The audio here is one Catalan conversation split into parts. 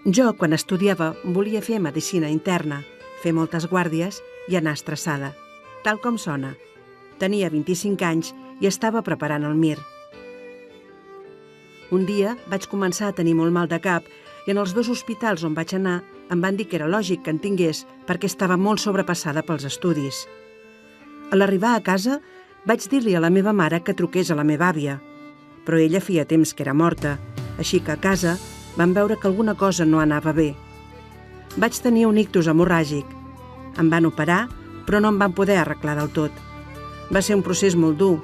Jo, quan estudiava, volia fer medicina interna, fer moltes guàrdies i anar estressada. Tal com sona. Tenia 25 anys i estava preparant el MIR. Un dia vaig començar a tenir molt mal de cap i en els 2 hospitals on vaig anar em van dir que era lògic que en tingués perquè estava molt sobrepassada pels estudis. A l'arribar a casa vaig dir-li a la meva mare que truqués a la meva àvia, però ella feia temps que era morta, així que a casa van veure que alguna cosa no anava bé. Vaig tenir un ictus hemorràgic. Em van operar, però no em van poder arreglar del tot. Va ser un procés molt dur,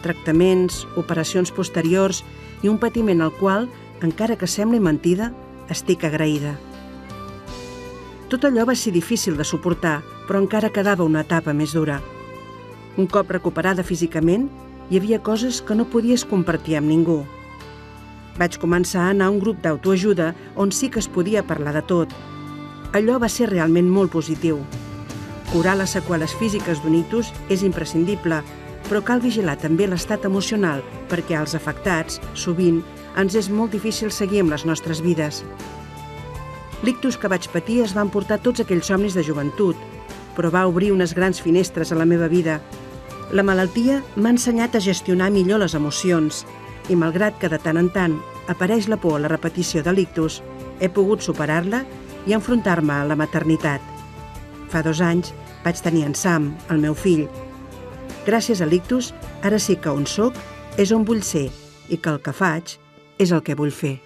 tractaments, operacions posteriors i un patiment al qual, encara que sembli mentida, estic agraïda. Tot allò va ser difícil de suportar, però encara quedava una etapa més dura. Un cop recuperada físicament, hi havia coses que no podies compartir amb ningú. Vaig començar a anar a un grup d'autoajuda on sí que es podia parlar de tot. Allò va ser realment molt positiu. Curar les seqüeles físiques d'un ictus és imprescindible, però cal vigilar també l'estat emocional perquè als afectats, sovint, ens és molt difícil seguir amb les nostres vides. L'ictus que vaig patir es va emportar tots aquells somnis de joventut, però va obrir unes grans finestres a la meva vida. La malaltia m'ha ensenyat a gestionar millor les emocions i, malgrat que de tant en tant apareix la por a la repetició de l'ictus, he pogut superar-la i enfrontar-me a la maternitat. Fa 2 anys vaig tenir en Sam, el meu fill. Gràcies a l'ictus, ara sí que on soc és on vull ser i que el que faig és el que vull fer.